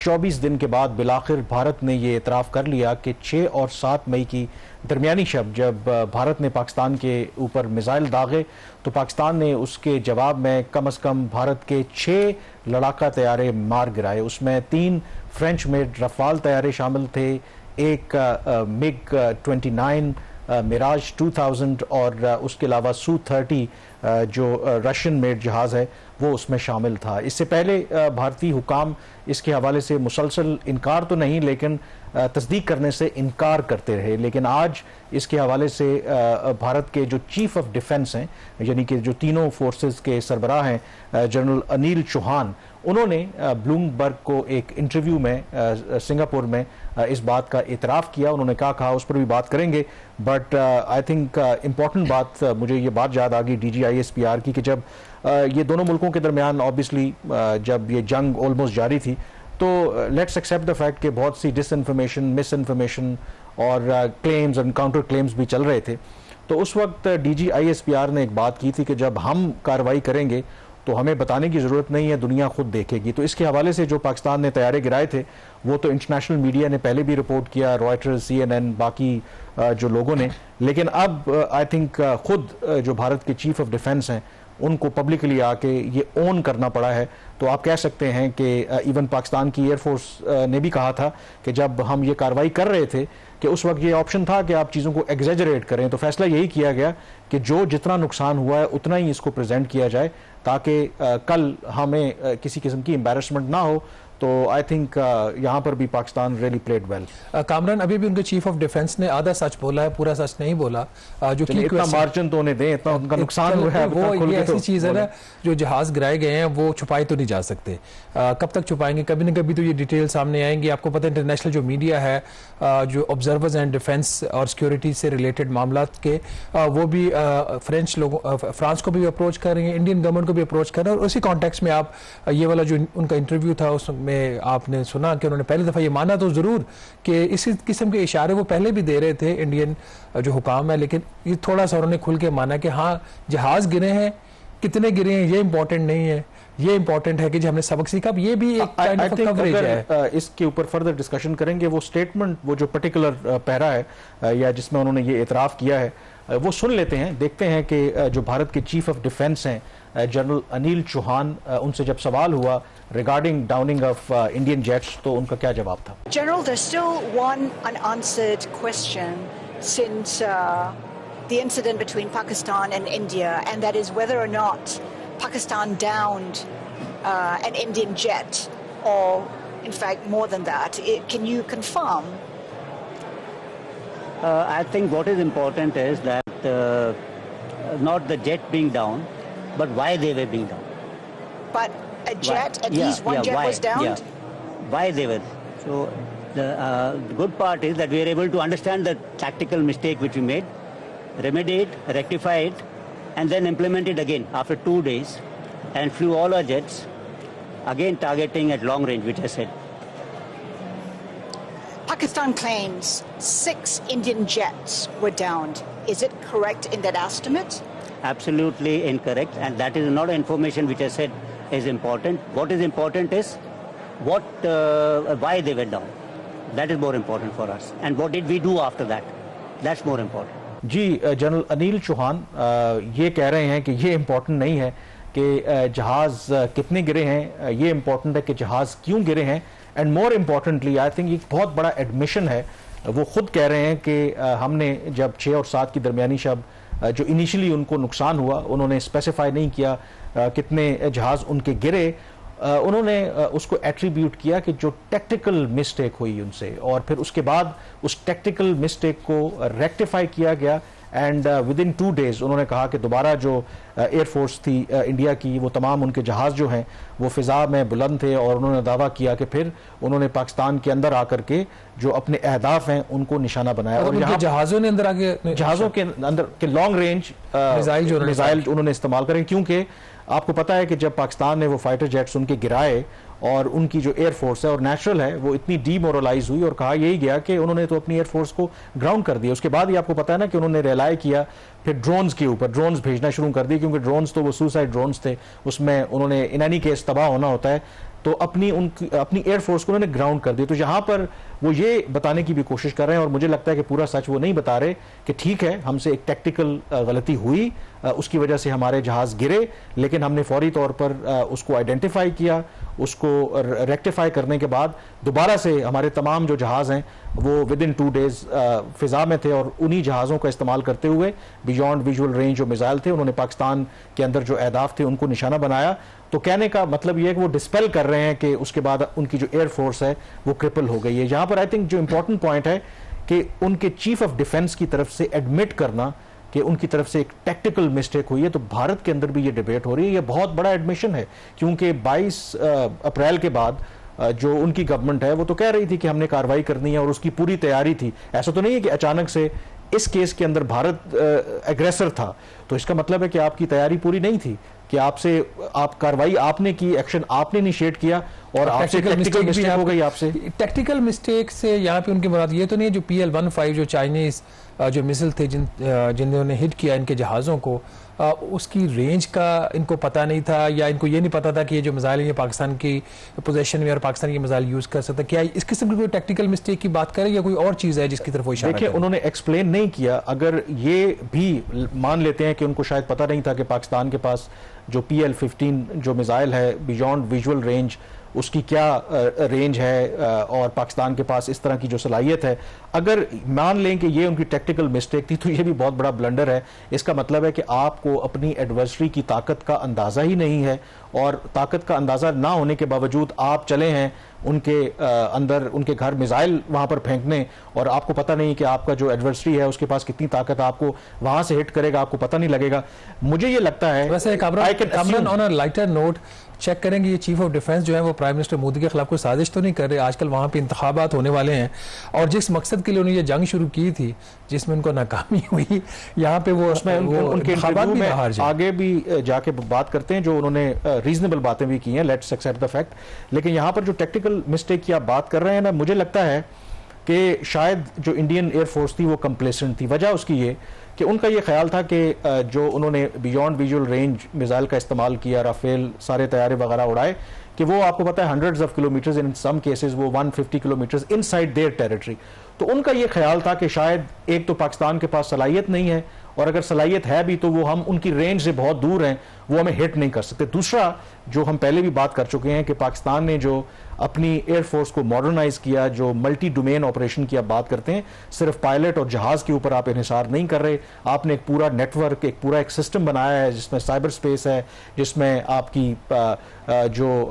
24 दिन के बाद बिलाखिर भारत ने ये इतराफ़ कर लिया कि 6 और 7 मई की दरमियानी शब जब भारत ने पाकिस्तान के ऊपर मिसाइल दागे तो पाकिस्तान ने उसके जवाब में कम अज़ कम भारत के 6 लड़ाका तैयारे मार गिराए। उसमें 3 फ्रेंच मेड रफाल तैयारे शामिल थे, एक मिग 29 मिराज 2000 और उसके अलावा सू-30 जो रशियन मेड जहाज़ है वो उसमें शामिल था। इससे पहले भारतीय हुकाम इसके हवाले से मुसलसल इनकार तो नहीं लेकिन तस्दीक करने से इनकार करते रहे, लेकिन आज इसके हवाले से भारत के जो चीफ ऑफ डिफेंस हैं यानी कि जो तीनों फोर्सेस के सरबराह हैं जनरल अनिल चौहान, उन्होंने ब्लूमबर्ग को एक इंटरव्यू में सिंगापुर में इस बात का इतराफ़ किया। उन्होंने कहा उस पर भी बात करेंगे, बट आई थिंक इम्पॉर्टेंट बात मुझे ये बात याद आ गई DGISPR की कि जब ये दोनों मुल्कों के दरमियान ऑब्वियसली जब ये जंग ऑलमोस्ट जारी थी तो लेट्स एक्सेप्ट द फैक्ट कि बहुत सी डिसइंफॉर्मेशन, मिसइंफॉर्मेशन और क्लेम्स और काउंटर क्लेम्स भी चल रहे थे। तो उस वक्त DGISPR ने एक बात की थी कि जब हम कार्रवाई करेंगे तो हमें बताने की ज़रूरत नहीं है, दुनिया खुद देखेगी। तो इसके हवाले से जो पाकिस्तान ने तैयारे गिराए थे वो तो इंटरनेशनल मीडिया ने पहले भी रिपोर्ट किया, रॉयटर्स, CNN, बाकी जो लोगों ने, लेकिन अब आई थिंक खुद जो भारत के चीफ ऑफ डिफेंस हैं उनको पब्लिकली आके ये ओन करना पड़ा है। तो आप कह सकते हैं कि इवन पाकिस्तान की एयरफोर्स ने भी कहा था कि जब हम ये कार्रवाई कर रहे थे कि उस वक्त ये ऑप्शन था कि आप चीज़ों को एग्जेजरेट करें, तो फैसला यही किया गया कि जो जितना नुकसान हुआ है उतना ही इसको प्रेजेंट किया जाए ताकि कल हमें किसी किस्म की एम्बैरसमेंट ना हो। तो आई थिंक यहाँ पर भी Pakistan really played well. Kamran, अभी भी उनके चीफ ऑफ डिफेंस ने आधा सच बोला है, पूरा सच नहीं बोला। जो कि इतना मार्जिन तो उन्हें दें, इतना उनका नुकसान हुआ है, वो ये ऐसी चीज़ है ना, जो जहाज गिराए गए हैं वो छुपाए तो नहीं जा सकते। कब तक छुपाएंगे? कभी ना कभी तो ये डिटेल सामने आएंगी। आपको पता है इंटरनेशनल जो मीडिया है, जो ऑब्जर्वर्स एंड डिफेंस और सिक्योरिटी से रिलेटेड मामला के, वो भी फ्रेंच लोगों, फ्रांस को भी अप्रोच कर रही है, इंडियन गवर्नमेंट को भी अप्रोच कर रहे हैं। और उसी कॉन्टेक्स्ट में आप ये वाला जो उनका इंटरव्यू था उसमें आपने सुना कि उन्होंने पहली दफ़ा ये माना तो ज़रूर कि इसी किस्म के इशारे वो पहले भी दे रहे थे इंडियन जो हुकाम है, लेकिन ये थोड़ा सा उन्होंने खुल के माना कि हाँ जहाज़ गिरे हैं, कितने गिरे हैं ये इंपॉर्टेंट नहीं है, ये इंपॉर्टेंट है कि जो हमने सबक सीखा। अब ये भी एक काइंड ऑफ कवरेज है। इसके ऊपर फर्दर डिस्कशन करेंगे। वो स्टेटमेंट, वो जो पर्टिकुलर पैरा है या जिसमें उन्होंने ये इतराफ़ किया है, वो सुन लेते हैं, देखते हैं कि जो भारत के चीफ ऑफ डिफेंस हैं जनरल अनिल चौहान, उनसे जब सवाल हुआ regarding Downing of Indian jets तो उनका क्या जवाब था। General, there's still one unanswered question since the incident between Pakistan and India, and that is whether or not Pakistan downed an Indian jet, or in fact more than that. Can you confirm? I think what is important is that not the jet being down, but why they were being down. But a jet, at least one jet was downed? Why they were. So the good part is that we are able to understand the tactical mistake which we made, remedy it, rectify it, and then implement it again after 2 days, and flew all our jets, again targeting at long range, which I said. Pakistan claims 6 Indian jets were downed. Is it correct in that estimate? Absolutely incorrect, and that is not information which I said is important. What is important is why they were down. That is more important for us. And what did we do after that? That's more important. जी, general Anil Chauhan ये कह रहे हैं कि ये important नहीं है कि जहाज़ कितने गिरे हैं, ये इम्पोर्टेंट है कि जहाज़ क्यों गिरे हैं। And more importantly I think एक बहुत बड़ा एडमिशन है। वो खुद कह रहे हैं कि हमने जब 6 और 7 की दरमियानी शब जो इनिशियली उनको नुकसान हुआ, उन्होंने स्पेसिफाई नहीं किया कितने जहाज़ उनके गिरे, उन्होंने उसको एट्रीब्यूट किया कि जो टेक्टिकल मिस्टेक हुई उनसे, और फिर उसके बाद उस टेक्टिकल मिस्टेक को रेक्टिफाई किया गया। एंड विद इन 2 days उन्होंने कहा कि दोबारा जो एयरफोर्स थी इंडिया की, वो तमाम उनके जहाज़ जो हैं वो फ़िज़ा में बुलंद थे, और उन्होंने दावा किया कि फिर उन्होंने पाकिस्तान के अंदर आकर के जो अपने अहदाफ हैं उनको निशाना बनाया। और यहाँ जहाज़ों ने अंदर आके जहाज़ों के अंदर के लॉन्ग रेंज मिसाइल उन्होंने इस्तेमाल करें, क्योंकि आपको पता है कि जब पाकिस्तान ने वो फाइटर जेट्स उनके गिराए और उनकी जो एयरफोर्स है और नेचुरल है वो इतनी डीमोरलाइज हुई, और कहा यही गया कि उन्होंने तो अपनी एयरफोर्स को ग्राउंड कर दिया। उसके बाद ही आपको पता है ना कि उन्होंने रिलाय किया फिर ड्रोन्स के ऊपर, ड्रोन्स भेजना शुरू कर दिए, क्योंकि ड्रोन्स तो वो सुसाइड ड्रोन्स थे, उसमें उन्होंने इन एनी केस तबाह होना होता है। तो अपनी एयरफोर्स को उन्होंने ग्राउंड कर दिया। तो यहाँ पर वो ये बताने की भी कोशिश कर रहे हैं, और मुझे लगता है कि पूरा सच वो नहीं बता रहे कि ठीक है हमसे एक टेक्टिकल गलती हुई, उसकी वजह से हमारे जहाज गिरे, लेकिन हमने फौरी तौर पर उसको आइडेंटिफाई किया, उसको रेक्टिफाई करने के बाद दोबारा से हमारे तमाम जो जहाज हैं वो विद इन 2 डेज फिजा में थे, और उन्हीं जहाज़ों का इस्तेमाल करते हुए बियॉन्ड विजुअल रेंज जो मिसाइल थे उन्होंने पाकिस्तान के अंदर जो अहदाफ थे उनको निशाना बनाया। तो कहने का मतलब यह है कि वो डिस्पेल कर रहे हैं कि उसके बाद उनकी जो एयरफोर्स है वो क्रिपल हो गई है। यहाँ पर आई थिंक जो इंपॉर्टेंट पॉइंट है कि उनके चीफ ऑफ डिफेंस की तरफ से एडमिट करना कि उनकी तरफ से एक टेक्टिकल मिस्टेक हुई है, तो भारत के अंदर भी ये डिबेट हो रही है। ये बहुत बड़ा एडमिशन है, क्योंकि 22 अप्रैल के बाद जो उनकी गवर्नमेंट है वो तो कह रही थी कि हमने कार्रवाई करनी है और उसकी पूरी तैयारी थी। ऐसा तो नहीं है कि अचानक से इस केस के अंदर भारत एग्रेसर था, तो इसका मतलब है कि आपकी तैयारी पूरी नहीं थी, कि आप कार्रवाई आपने की, एक्शन आपने इनिशिएट किया, और आपसे टेक्निकल मिस्टेक हो गई। आपसे टेक्निकल मिस्टेक से यहाँ पे उनकी मुराद ये तो नहीं है जो PL-15 जो चाइनीज जो मिसाइल थे जिन्होंने हिट किया इनके जहाज़ों को, उसकी रेंज का इनको पता नहीं था, या इनको ये नहीं पता था कि ये जो मिसाइल है ये पाकिस्तान की पोजीशन में और पाकिस्तान की मिसाइल यूज कर सकता। क्या इस किस्म की कोई टेक्निकल मिस्टेक की बात करें या कोई और चीज़ है जिसकी तरफ वो इशारा देखिए, उन्होंने एक्सप्लेन नहीं किया। अगर ये भी मान लेते हैं कि उनको शायद पता नहीं था कि पाकिस्तान के पास जो PL-15 जो मिसाइल है बियॉन्ड विजुअल रेंज उसकी क्या रेंज है, और पाकिस्तान के पास इस तरह की जो सलाहियत है, अगर मान लें कि ये उनकी टेक्निकल मिस्टेक थी तो ये भी बहुत बड़ा ब्लंडर है। इसका मतलब है कि आपको अपनी एडवर्सरी की ताकत का अंदाज़ा ही नहीं है, और ताकत का अंदाज़ा ना होने के बावजूद आप चले हैं उनके अंदर, उनके घर मिसाइल वहां पर फेंकने, और आपको पता नहीं कि आपका जो एडवर्सरी है उसके पास कितनी ताकत, आपको वहां से हिट करेगा, आपको पता नहीं लगेगा। मुझे ये लगता है वैसे Kamran on a lighter note check करेंगे ये चीफ ऑफ डिफेंस जो है वो प्राइम मिनिस्टर मोदी के खिलाफ कोई साजिश तो नहीं कर रहे। आजकल वहां पे इंतखाबात होने वाले हैं, और जिस मकसद के लिए उन्होंने ये जंग शुरू की थी जिसमें उनको नाकामी हुई, यहाँ पे वो उसमें उनके इंतखाबात में आगे भी जाके बात करते हैं, जो उन्होंने रीजनेबल बातें भी की हैं, लेट्स एक्सेप्ट द फैक्ट। लेकिन यहाँ पर जो टेक्निकल मिस्टेक की आप बात कर रहे हैं ना, मुझे लगता है कि शायद जो इंडियन एयरफोर्स थी वो कंप्लेसेंट थी। वजह उसकी ये कि उनका ये ख्याल था कि जो उन्होंने बियॉन्ड विजुअल रेंज मिसाइल का इस्तेमाल किया, राफेल सारे तैयारे वगैरह उड़ाए, कि वो आपको पता है hundreds of kilometres, in some cases वो 150 किलोमीटर्स इनसाइड देयर टेरिटरी। तो उनका ये ख्याल था कि शायद एक तो पाकिस्तान के पास सलाहियत नहीं है, और अगर सलाहियत है भी तो वो हम उनकी रेंज से बहुत दूर हैं, वो हमें हिट नहीं कर सकते। दूसरा, जो हम पहले भी बात कर चुके हैं कि पाकिस्तान ने जो अपनी एयरफोर्स को मॉडर्नाइज किया, जो मल्टी डोमेन ऑपरेशन की आप बात करते हैं, सिर्फ पायलट और जहाज के ऊपर आप इन्हिसार नहीं कर रहे, आपने एक पूरा नेटवर्क, एक पूरा एक सिस्टम बनाया है जिसमें साइबर स्पेस है, जिसमें आपकी जो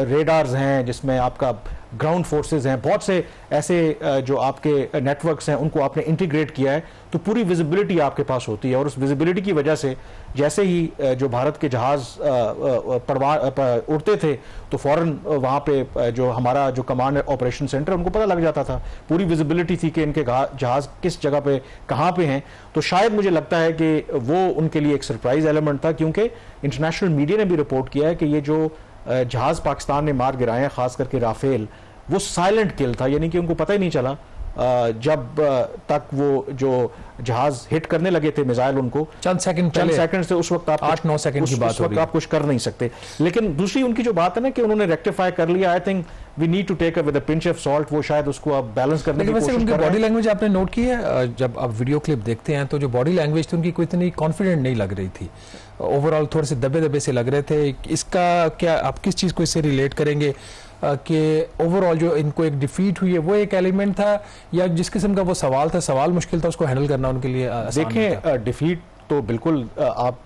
रेडार्स हैं, जिसमें आपका ग्राउंड फोर्सेस हैं, बहुत से ऐसे जो आपके नेटवर्क्स हैं उनको आपने इंटीग्रेट किया है, तो पूरी विजिबिलिटी आपके पास होती है। और उस विजिबिलिटी की वजह से जैसे ही जो भारत के जहाज उड़ते थे तो फौरन वहाँ पे जो हमारा जो कमांड ऑपरेशन सेंटर उनको पता लग जाता था, पूरी विजिबिलिटी थी कि इनके जहाज किस जगह पे कहाँ पे हैं। तो शायद मुझे लगता है कि वो उनके लिए एक सरप्राइज एलिमेंट था, क्योंकि इंटरनेशनल मीडिया ने भी रिपोर्ट किया है कि ये जो जहाज पाकिस्तान ने मार गिराए हैं, खास करके राफेल, वो साइलेंट किल था, यानी कि उनको पता ही नहीं चला जब तक वो जो जहाज हिट करने लगे थे मिसाइल, उनको चंद सेकंड से, उस वक्त आप 8-9 सेकंड की बात हो रही है, आप कुछ कर नहीं सकते। लेकिन दूसरी उनकी जो बात है ना कि उन्होंने रेक्टिफाई कर लिया, I think we need to take with a pinch of salt, वो शायद उसको आप बैलेंस करने की कोशिश कर रहे हैं। बॉडी लैंग्वेज आपने नोट की है, जब आप वीडियो क्लिप देखते हैं तो जो बॉडी लैंग्वेज थी उनकी कोई इतनी कॉन्फिडेंट नहीं लग रही थी, ओवरऑल थोड़े से दबे दबे से लग रहे थे। इसका क्या आप किस चीज़ को इससे रिलेट करेंगे कि ओवरऑल जो इनको एक डिफीट हुई है वो एक एलिमेंट था, या जिस किस्म का वो सवाल था, सवाल मुश्किल था, उसको हैंडल करना उनके लिए आसान था? देखें, डिफीट तो बिल्कुल आप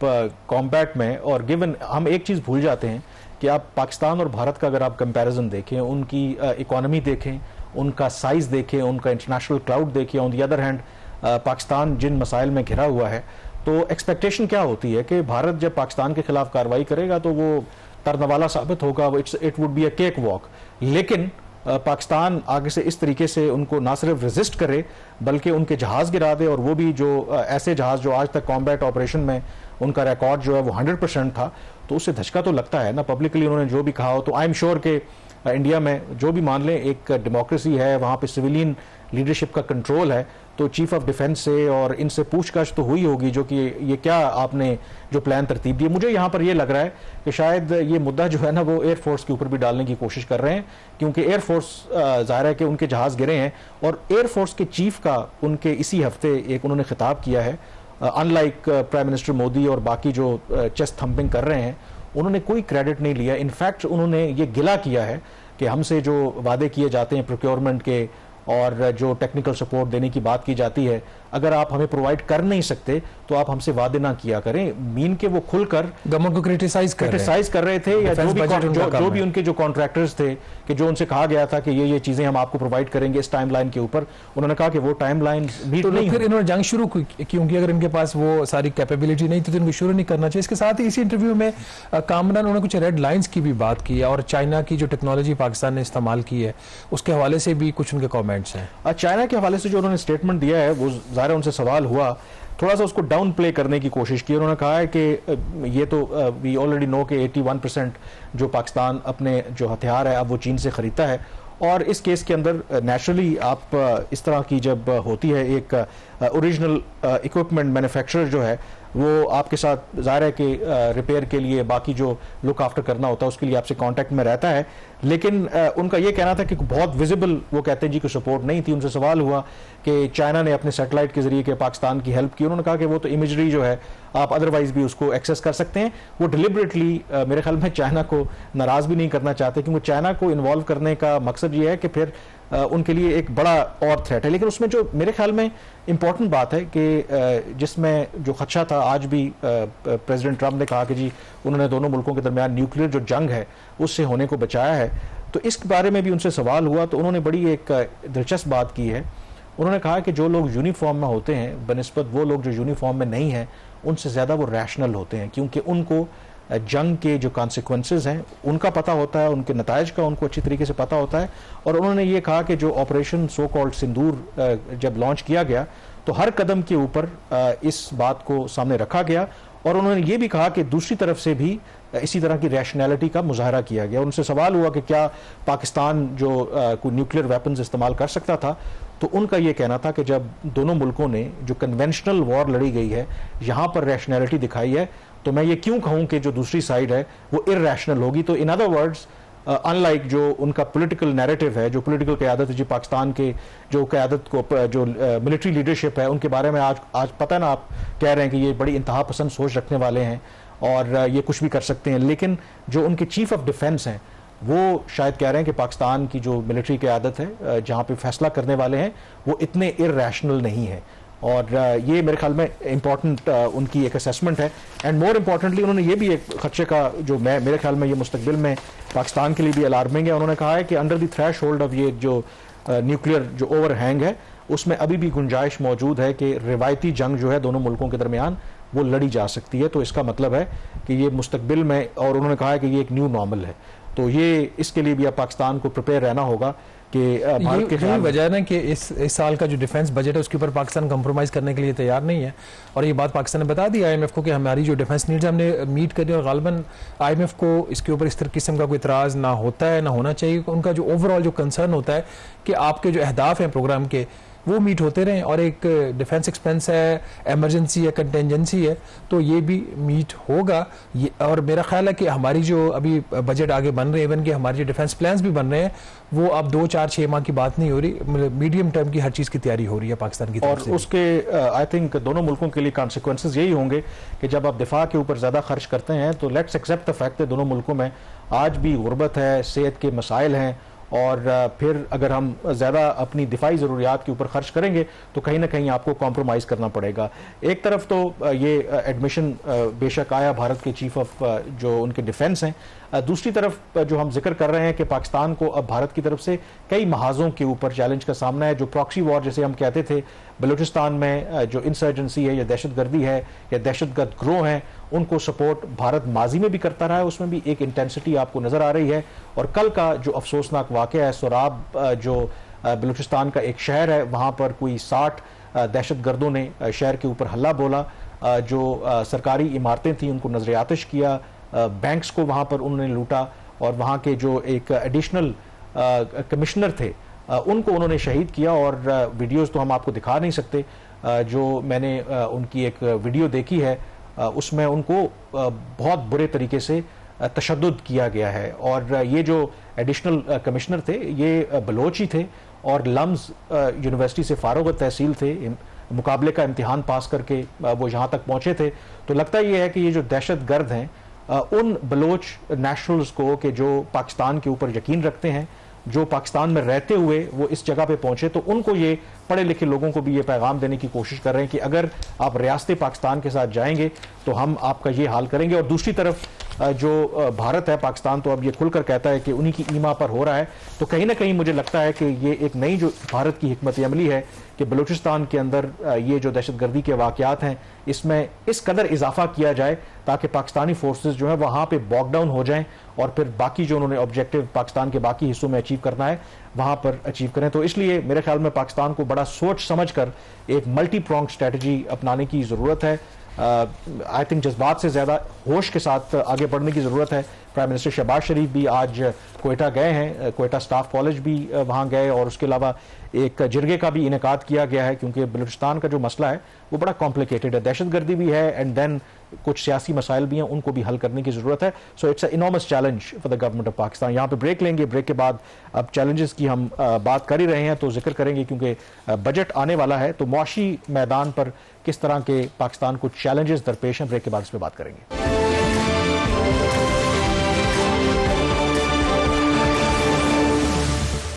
कॉम्बैट में, और गिवन हम एक चीज़ भूल जाते हैं कि आप पाकिस्तान और भारत का अगर आप कंपैरिजन देखें, उनकी इकोनॉमी देखें, उनका साइज देखें, उनका इंटरनेशनल क्राउड देखें, on the other hand Pakistan जिन मसाइल में घिरा हुआ है, तो एक्सपेक्टेशन क्या होती है कि भारत जब पाकिस्तान के खिलाफ कार्रवाई करेगा तो वो तरनवाला साबित होगा, it would be a cake walk. लेकिन पाकिस्तान आगे से इस तरीके से उनको ना सिर्फ रेजिस्ट करे बल्कि उनके जहाज गिरा दे, और वो भी जो ऐसे जहाज जो आज तक कॉम्बैट ऑपरेशन में उनका रिकॉर्ड जो है वो 100% था, तो उससे धचका तो लगता है ना। पब्लिकली उन्होंने जो भी कहा हो, तो आई एम श्योर के इंडिया में जो भी मान लें एक डेमोक्रेसी है, वहाँ पे सिविलियन लीडरशिप का कंट्रोल है, तो चीफ ऑफ डिफेंस से और इनसे पूछताछ तो हुई होगी जो कि ये क्या आपने जो प्लान तरतीब दी। मुझे यहाँ पर ये लग रहा है कि शायद ये मुद्दा जो है ना वो एयरफोर्स के ऊपर भी डालने की कोशिश कर रहे हैं, क्योंकि एयरफोर्स ज़ाहिर है कि उनके जहाज़ गिरे हैं और एयरफोर्स के चीफ का उनके इसी हफ्ते एक उन्होंने खिताब किया है। अनलाइक प्राइम मिनिस्टर मोदी और बाकी जो चेस्ट थम्पिंग कर रहे हैं, उन्होंने कोई क्रेडिट नहीं लिया। इनफैक्ट उन्होंने ये गिला किया है कि हमसे जो वादे किए जाते हैं प्रोक्योरमेंट के और जो टेक्निकल सपोर्ट देने की बात की जाती है, अगर आप हमें प्रोवाइड कर नहीं सकते तो आप हमसे वादे ना किया करें। मीन के वो खुलकर गवर्नमेंट को क्रिटिसाइज कर रहे थे, या जो भी उनके जो कॉन्ट्रैक्टर्स थे कि जो उनसे कहा गया था कि ये चीजें हम आपको प्रोवाइड करेंगे इस टाइमलाइन के ऊपर, उन्होंने कहा कि वो टाइमलाइन मीट नहीं। फिर इन्होंने जंग शुरू की, क्योंकि अगर इनके पास वो सारी कैपेबिलिटी नहीं थी तो इनको शुरू नहीं करना चाहिए। इसके साथ ही इसी इंटरव्यू में कामरान उन्होंने कुछ रेड लाइंस की भी बात की और चाइना की जो टेक्नोलॉजी पाकिस्तान ने इस्तेमाल की है उसके हवाले से भी कुछ उनके कॉमेंट्स हैं। चाइना के हवाले से जो उन्होंने स्टेटमेंट दिया है वो ज़ाहिर उनसे सवाल हुआ, थोड़ा सा उसको डाउन प्ले करने की कोशिश की। उन्होंने कहा है कि ये तो वी ऑलरेडी नो कि 81% जो पाकिस्तान अपने जो हथियार है अब वो चीन से खरीदता है, और इस केस के अंदर नेचुरली आप इस तरह की जब होती है एक ओरिजिनल इक्विपमेंट मैन्युफैक्चरर जो है वो आपके साथ ज़ाहिर है कि रिपेयर के लिए बाकी जो लुक आफ्टर करना होता है उसके लिए आपसे कांटेक्ट में रहता है, लेकिन उनका ये कहना था कि बहुत विजिबल वो कहते हैं जी कोई सपोर्ट नहीं थी। उनसे सवाल हुआ कि चाइना ने अपने सैटेलाइट के जरिए के पाकिस्तान की हेल्प की, उन्होंने कहा कि वो तो इमेजरी जो है आप अदरवाइज भी उसको एक्सेस कर सकते हैं। वो डिलिबरेटली मेरे ख्याल में चाइना को नाराज़ भी नहीं करना चाहते, क्योंकि चाइना को इन्वॉल्व करने का मकसद ये है कि फिर उनके लिए एक बड़ा और थ्रेट है। लेकिन उसमें जो मेरे ख्याल में इंपॉर्टेंट बात है कि जिसमें जो खदशा था, आज भी प्रेसिडेंट ट्रंप ने कहा कि जी उन्होंने दोनों मुल्कों के दरमियान न्यूक्लियर जो जंग है उससे होने को बचाया है, तो इस बारे में भी उनसे सवाल हुआ तो उन्होंने बड़ी एक दिलचस्प बात की है। उन्होंने कहा कि जो लोग यूनिफॉर्म में होते हैं बनिस्बत वो लोग जो यूनिफॉर्म में नहीं हैं उनसे ज़्यादा वो रैशनल होते हैं, क्योंकि उनको जंग के जो कॉन्सिक्वेंसेस हैं उनका पता होता है, उनके नताइज का उनको अच्छी तरीके से पता होता है। और उन्होंने ये कहा कि जो ऑपरेशन सो कॉल्ड सिंदूर जब लॉन्च किया गया तो हर कदम के ऊपर इस बात को सामने रखा गया, और उन्होंने ये भी कहा कि दूसरी तरफ से भी इसी तरह की रैशनैलिटी का मुजाहरा किया गया। उनसे सवाल हुआ कि क्या पाकिस्तान जो कोई न्यूक्लियर वेपन्स इस्तेमाल कर सकता था, तो उनका ये कहना था कि जब दोनों मुल्कों ने जो कन्वेंशनल वॉर लड़ी गई है यहाँ पर रैशनैलिटी दिखाई है, तो मैं ये क्यों कहूँ कि जो दूसरी साइड है वो इररैशनल होगी। तो इन अदर वर्ड्स अनलाइक जो उनका पॉलिटिकल नैरेटिव है, जो पॉलिटिकल क़यादत है जी पाकिस्तान के जो क़यादत को जो मिलिट्री लीडरशिप है उनके बारे में आज पता ना आप कह रहे हैं कि ये बड़ी इंतहा पसंद सोच रखने वाले हैं और ये कुछ भी कर सकते हैं, लेकिन जो उनके चीफ ऑफ डिफेंस हैं वो शायद कह रहे हैं कि पाकिस्तान की जो मिलिट्री क़यादत है जहाँ पे फैसला करने वाले हैं वो इतने इररैशनल नहीं है। और ये मेरे ख्याल में इम्पॉर्टेंट उनकी एक असेसमेंट है। एंड मोर इम्पॉर्टेंटली उन्होंने ये भी एक खदशे का जो मेरे ख्याल में ये मुस्तकबिल में पाकिस्तान के लिए भी अलार्मिंग है। उन्होंने कहा है कि under the threshold of ये जो न्यूक्लियर जो ओवरहैंग है उसमें अभी भी गुंजाइश मौजूद है कि रिवायती जंग जो है दोनों मुल्कों के दरमियान वो लड़ी जा सकती है। तो इसका मतलब है कि ये मुस्तकबिल में, और उन्होंने कहा है कि ये एक न्यू नॉर्मल है, तो ये इसके लिए भी अब पाकिस्तान को प्रिपेयर रहना होगा कि भारत के यही वजह है ना कि इस साल का जो डिफेंस बजट है उसके ऊपर पाकिस्तान कंप्रोमाइज करने के लिए तैयार नहीं है। और ये बात पाकिस्तान ने बता दी IMF को कि हमारी जो डिफेंस नीड्स हमने मीट करी, और गालिबन IMF को इसके ऊपर इस तरह किस्म का कोई इतराज़ ना होता है ना होना चाहिए। उनका जो ओवरऑल जो कंसर्न होता है कि आपके जो अहदाफ हैं प्रोग्राम के वो मीट होते रहें, और एक डिफेंस एक्सपेंस है, एमरजेंसी है, कंटेंजेंसी है, तो ये भी मीट होगा। ये और मेरा ख्याल है कि हमारी जो अभी बजट आगे बन रहे हैं, इवन कि हमारे जो डिफेंस प्लान्स भी बन रहे हैं वो अब 2, 4, 6 माह की बात नहीं हो रही, मीडियम टर्म की हर चीज़ की तैयारी हो रही है पाकिस्तान की तरफ से। और उसके आई थिंक दोनों मुल्कों के लिए कॉन्सिक्वेंसेज यही होंगे कि जब आप दिफा के ऊपर ज़्यादा खर्च करते हैं तो लेट्स एक्सेप्ट द फैक्ट दोनों मुल्कों में आज भी गुर्बत है, सेहत के मसाइल हैं, और फिर अगर हम ज़्यादा अपनी दिफाई ज़रूरियात के ऊपर खर्च करेंगे तो कहीं ना कहीं आपको कॉम्प्रोमाइज़ करना पड़ेगा। एक तरफ तो ये एडमिशन बेशक आया भारत के चीफ ऑफ जो उनके डिफेंस हैं, दूसरी तरफ जो हम जिक्र कर रहे हैं कि पाकिस्तान को अब भारत की तरफ से कई महाजों के ऊपर चैलेंज का सामना है। जो प्रॉक्सी वॉर जैसे हम कहते थे, बलूचिस्तान में जो इंसर्जेंसी है या दहशतगर्दी है या दहशतगर्द ग्रोह हैं, उनको सपोर्ट भारत माजी में भी करता रहा है, उसमें भी एक इंटेंसिटी आपको नज़र आ रही है। और कल का जो अफसोसनाक वाक़या है, सोराब जो बलूचिस्तान का एक शहर है, वहाँ पर कोई 60 दहशतगर्दों ने शहर के ऊपर हल्ला बोला, जो सरकारी इमारतें थी उनको नजर आतिश किया, बैंक्स को वहाँ पर उन्होंने लूटा, और वहाँ के जो एक एडिशनल कमिश्नर थे उनको उन्होंने शहीद किया। और वीडियोस तो हम आपको दिखा नहीं सकते, जो मैंने उनकी एक वीडियो देखी है उसमें उनको बहुत बुरे तरीके से तशद्दुद किया गया है। और ये जो एडिशनल कमिश्नर थे ये बलोच ही थे और लम्स यूनिवर्सिटी से फारुग तहसील थे, मुकाबले का इम्तिहान पास करके वो यहाँ तक पहुँचे थे। तो लगता ये है कि ये जो दहशत गर्द हैं उन बलोच नेशनल्स को कि जो पाकिस्तान के ऊपर यकीन रखते हैं, जो पाकिस्तान में रहते हुए वो इस जगह पे पहुंचे, तो उनको ये पढ़े लिखे लोगों को भी ये पैगाम देने की कोशिश कर रहे हैं कि अगर आप रियासत पाकिस्तान के साथ जाएंगे तो हम आपका ये हाल करेंगे। और दूसरी तरफ जो भारत है, पाकिस्तान तो अब ये खुलकर कहता है कि उन्हीं की ईमा पर हो रहा है। तो कहीं ना कहीं मुझे लगता है कि ये एक नई जो भारत की हिकमत अमली है कि बलूचिस्तान के अंदर ये जो दहशतगर्दी के वाक़यात हैं इसमें इस कदर इजाफा किया जाए ताकि पाकिस्तानी फोर्सेस जो है वहाँ पे बॉक डाउन हो जाएं और फिर बाकी जो उन्होंने ऑब्जेक्टिव पाकिस्तान के बाकी हिस्सों में अचीव करना है वहाँ पर अचीव करें। तो इसलिए मेरे ख्याल में पाकिस्तान को बड़ा सोच समझ कर एक मल्टी प्रोंग स्ट्रेटजी अपनाने की ज़रूरत है। आई थिंक जज्बात से ज़्यादा होश के साथ आगे बढ़ने की ज़रूरत है। प्राइम मिनिस्टर शहबाज शरीफ भी आज कोयटा गए हैं, कोयटा स्टाफ कॉलेज भी वहाँ गए और उसके अलावा एक जिरगे का भी इनेकाद किया गया है क्योंकि बलूचिस्तान का जो मसला है वो बड़ा कॉम्प्लिकेटेड है, दहशतगर्दी भी है एंड देन कुछ सियासी मसाइल भी हैं, उनको भी हल करने की ज़रूरत है। So it's a enormous challenge for the government of Pakistan. यहाँ पे ब्रेक लेंगे, ब्रेक के बाद अब चैलेंजेस की हम बात कर ही रहे हैं तो जिक्र करेंगे क्योंकि बजट आने वाला है, तो मुआशी मैदान पर किस तरह के पाकिस्तान को चैलेंजेस दरपेश हैं, ब्रेक के बाद इस पर बात करेंगे।